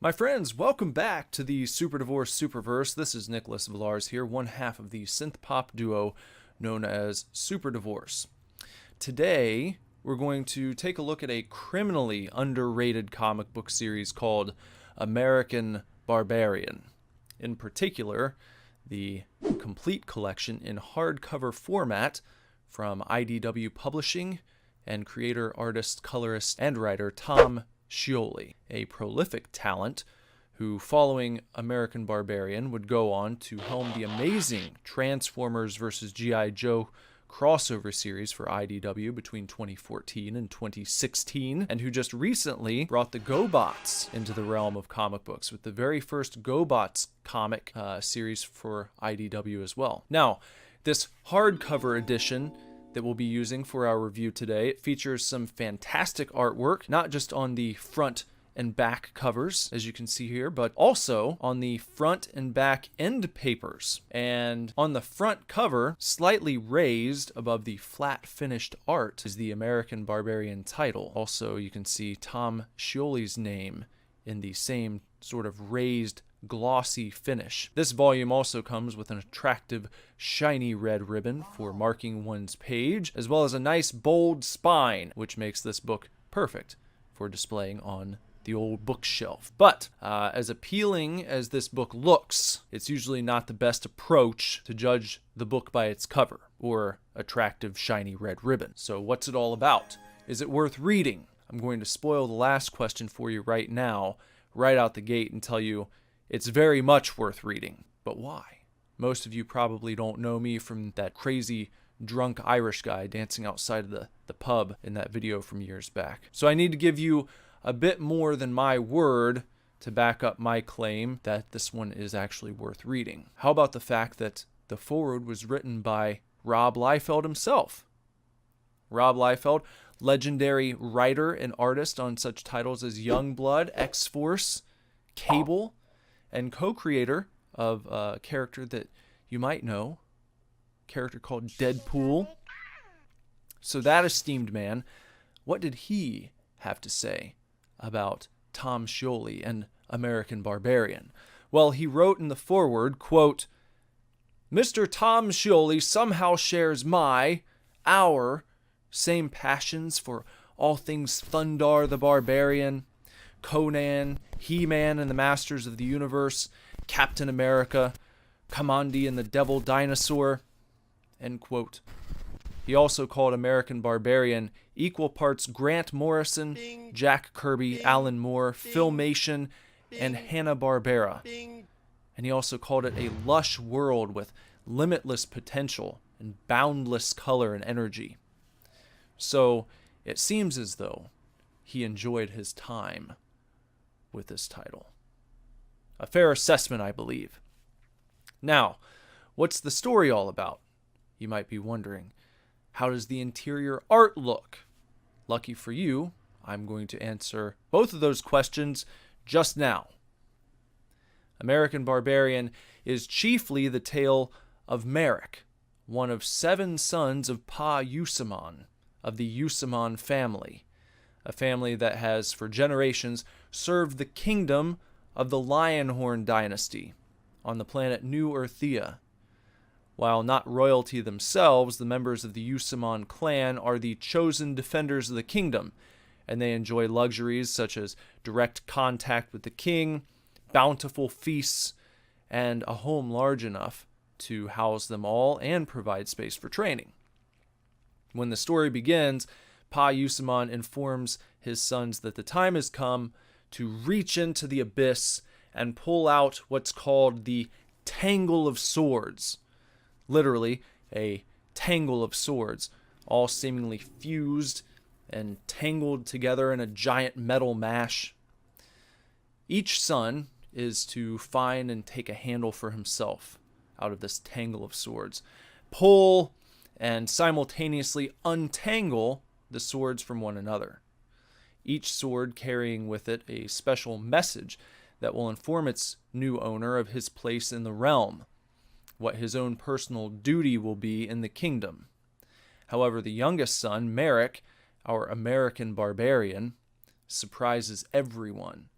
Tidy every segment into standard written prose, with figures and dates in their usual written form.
My friends, welcome back to the Super Divorce Superverse. This is Nicholas Villars here, one half of the synth pop duo known as Super Divorce. Today, we're going to take a look at a criminally underrated comic book series called American Barbarian. In particular, the complete collection in hardcover format from IDW Publishing and creator, artist, colorist, and writer Tom Scioli, a prolific talent who, following American Barbarian, would go on to helm the amazing Transformers vs. G.I. Joe crossover series for IDW between 2014 and 2016, and who just recently brought the GoBots into the realm of comic books with the very first GoBots comic series for IDW as well. Now, this hardcover edition that we'll be using for our review today, it features some fantastic artwork, not just on the front and back covers, as you can see here, but also on the front and back end papers. And on the front cover, slightly raised above the flat finished art, is the American Barbarian title. Also, you can see Tom Scioli's name in the same sort of raised glossy finish. This volume also comes with an attractive shiny red ribbon for marking one's page, as well as a nice bold spine, which makes this book perfect for displaying on the old bookshelf. But as appealing as this book looks, it's usually not the best approach to judge the book by its cover or attractive shiny red ribbon. So what's it all about? Is it worth reading? I'm going to spoil the last question for you right now, right out the gate, and tell you it's very much worth reading. But why? Most of you probably don't know me from that crazy drunk Irish guy dancing outside of the pub in that video from years back. So I need to give you a bit more than my word to back up my claim that this one is actually worth reading. How about the fact that the foreword was written by Rob Liefeld himself? Rob Liefeld, legendary writer and artist on such titles as Youngblood, X-Force, Cable, and co-creator of a character that you might know, a character called Deadpool. So that esteemed man, what did he have to say about Tom Scioli and American Barbarian? Well, he wrote in the foreword, quote, "Mr. Tom Scioli somehow shares our same passions for all things Thundar the Barbarian, Conan, He-Man and the Masters of the Universe, Captain America, Kamandi and the Devil Dinosaur," end quote. He also called American Barbarian equal parts Grant Morrison, Jack Kirby, Alan Moore, Filmation, and Hanna-Barbera. And he also called it a lush world with limitless potential and boundless color and energy. So it seems as though he enjoyed his time with this title. A fair assessment, I believe. Now, what's the story all about? You might be wondering. How does the interior art look? Lucky for you, I'm going to answer both of those questions just now. American Barbarian is chiefly the tale of Merrick, one of 7 sons of Pa Usamon, of the Usamon family, a family that has, for generations, served the kingdom of the Lionhorn dynasty on the planet New Earthia. While not royalty themselves, the members of the Usamon clan are the chosen defenders of the kingdom, and they enjoy luxuries such as direct contact with the king, bountiful feasts, and a home large enough to house them all and provide space for training. When the story begins, Pa Usamon informs his sons that the time has come to reach into the abyss and pull out what's called the Tangle of Swords. Literally, a tangle of swords, all seemingly fused and tangled together in a giant metal mash. Each son is to find and take a handle for himself out of this tangle of swords, pull and simultaneously untangle the swords from one another, each sword carrying with it a special message that will inform its new owner of his place in the realm, what his own personal duty will be in the kingdom. However, the youngest son, Merrick, our American Barbarian, surprises everyone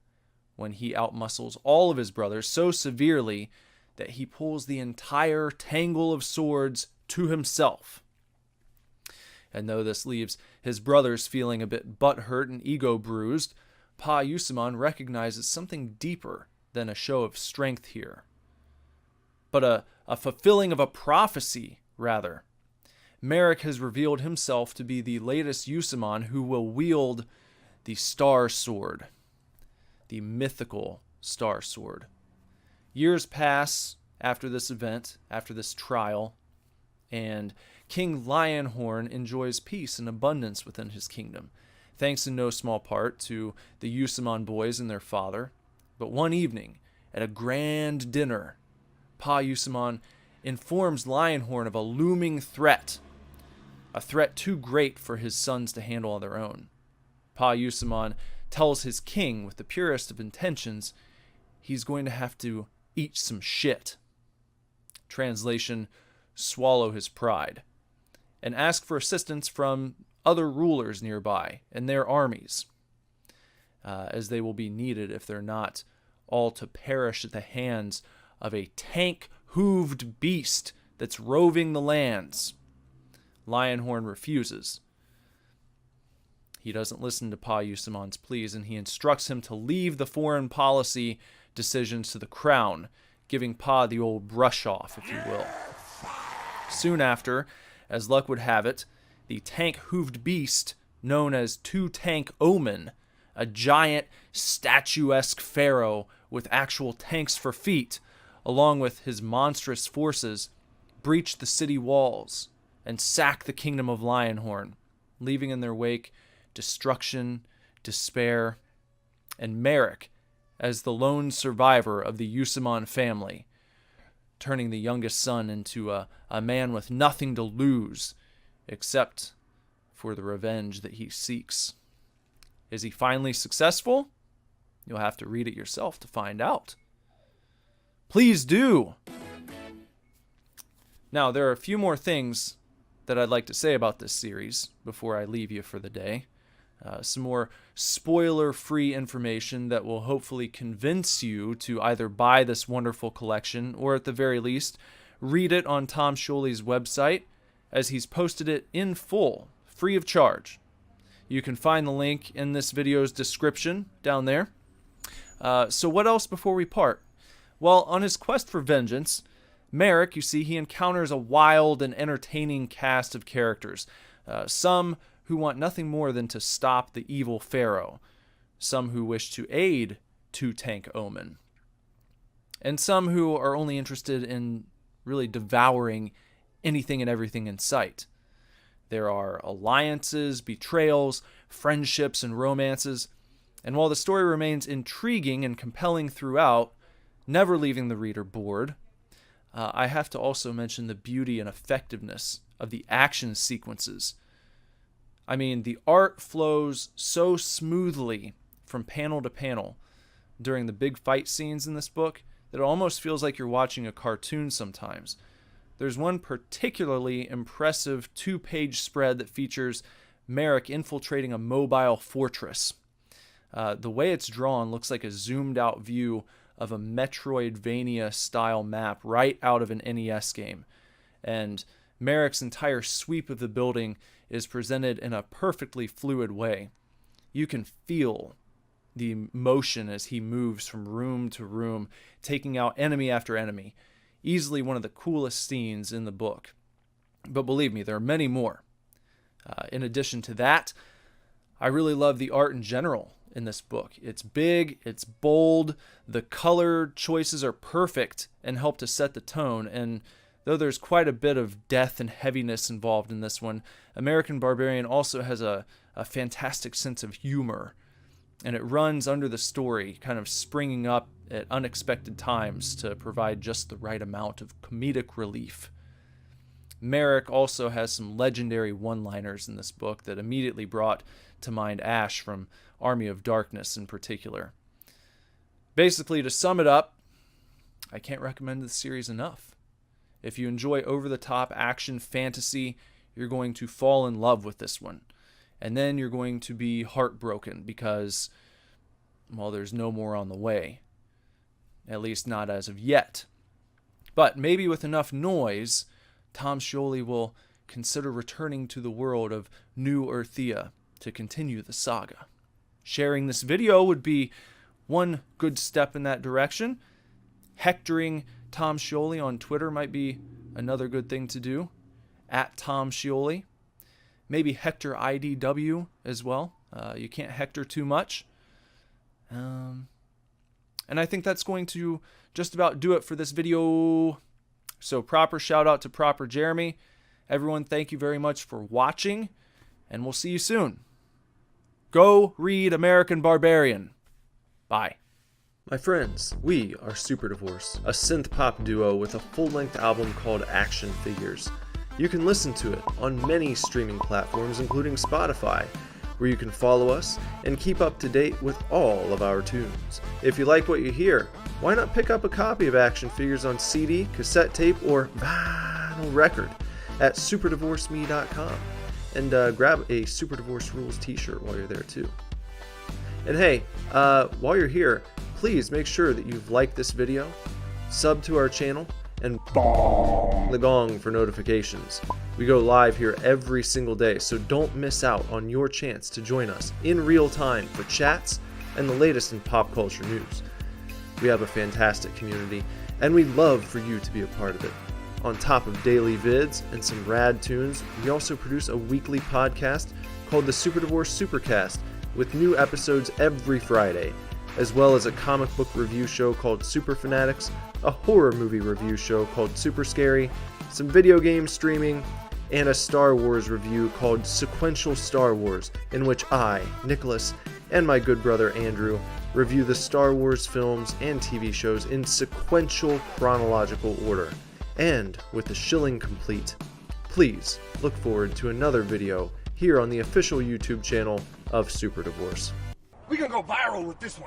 when he outmuscles all of his brothers so severely that he pulls the entire tangle of swords to himself. And though this leaves his brothers feeling a bit butthurt and ego bruised, Pa Yusamon recognizes something deeper than a show of strength here, but a fulfilling of a prophecy, rather. Merrick has revealed himself to be the latest Yusamon who will wield the Star Sword, the mythical Star Sword. Years pass after this event, after this trial, and King Lionhorn enjoys peace and abundance within his kingdom, thanks in no small part to the Yusamon boys and their father. But one evening, at a grand dinner, Pa Yusamon informs Lionhorn of a looming threat, a threat too great for his sons to handle on their own. Pa Yusamon tells his king, with the purest of intentions, he's going to have to eat some shit. Translation, swallow his pride, and ask for assistance from other rulers nearby and their armies, as they will be needed if they're not all to perish at the hands of a tank-hooved beast that's roving the lands. Lionhorn refuses. He doesn't listen to Pa Yusamon's pleas, and he instructs him to leave the foreign policy decisions to the crown, giving Pa the old brush off, if you will. Soon after, as luck would have it, the tank-hooved beast known as Two-Tank Omen, a giant, statuesque pharaoh with actual tanks for feet, along with his monstrous forces, breached the city walls and sacked the kingdom of Lionhorn, leaving in their wake destruction, despair, and Merrick as the lone survivor of the Yusamon family, turning the youngest son into a man with nothing to lose except for the revenge that he seeks. Is he finally successful? You'll have to read it yourself to find out. Please do! Now, there are a few more things that I'd like to say about this series before I leave you for the day. Some more spoiler-free information that will hopefully convince you to either buy this wonderful collection or, at the very least, read it on Tom Scioli's website, as he's posted it in full, free of charge. You can find the link in this video's description down there. So what else before we part? Well, on his quest for vengeance, Merrick, you see, he encounters a wild and entertaining cast of characters. Some who want nothing more than to stop the evil pharaoh, some who wish to aid Two-Tank Omen, and some who are only interested in really devouring anything and everything in sight. There are alliances, betrayals, friendships, and romances, and while the story remains intriguing and compelling throughout, never leaving the reader bored, I have to also mention the beauty and effectiveness of the action sequences. I mean, the art flows so smoothly from panel to panel during the big fight scenes in this book that it almost feels like you're watching a cartoon sometimes. There's one particularly impressive 2-page spread that features Merrick infiltrating a mobile fortress. The way it's drawn looks like a zoomed-out view of a Metroidvania-style map right out of an NES game. And Merrick's entire sweep of the building is presented in a perfectly fluid way. You can feel the motion as he moves from room to room, taking out enemy after enemy. Easily one of the coolest scenes in the book. But believe me, there are many more. In addition to that, I really love the art in general in this book. It's big, it's bold, the color choices are perfect and help to set the tone, and though there's quite a bit of death and heaviness involved in this one, American Barbarian also has a fantastic sense of humor, and it runs under the story, kind of springing up at unexpected times to provide just the right amount of comedic relief. Merrick also has some legendary one-liners in this book that immediately brought to mind Ash from Army of Darkness in particular. Basically, to sum it up, I can't recommend this series enough. If you enjoy over-the-top action fantasy, you're going to fall in love with this one. And then you're going to be heartbroken because well, there's no more on the way. At least not as of yet. But maybe with enough noise, Tom Scioli will consider returning to the world of New Earthia to continue the saga. Sharing this video would be one good step in that direction. Hectoring Tom Scioli on Twitter might be another good thing to do. At Tom Scioli. Maybe Hector IDW as well. You can't hector too much. And I think that's going to just about do it for this video. So proper shout out to Proper Jeremy. Everyone, thank you very much for watching, and we'll see you soon. Go read American Barbarian. Bye. My friends, we are Super Divorce, a synth pop duo with a full-length album called Action Figures. You can listen to it on many streaming platforms, including Spotify, where you can follow us and keep up to date with all of our tunes. If you like what you hear, why not pick up a copy of Action Figures on CD, cassette tape, or vinyl record at superdivorceme.com and grab a Super Divorce Rules t-shirt while you're there too. And hey, while you're here, please make sure that you've liked this video, sub to our channel, and bong the gong for notifications. We go live here every single day, so don't miss out on your chance to join us in real time for chats and the latest in pop culture news. We have a fantastic community, and we'd love for you to be a part of it. On top of daily vids and some rad tunes, we also produce a weekly podcast called the Super Divorce Supercast, with new episodes every Friday, as well as a comic book review show called Super Fanatics, a horror movie review show called Super Scary, some video game streaming, and a Star Wars review called Sequential Star Wars, in which I, Nicholas, and my good brother Andrew review the Star Wars films and TV shows in sequential chronological order. And with the shilling complete, please look forward to another video here on the official YouTube channel of Super Divorce. We gonna go viral with this one.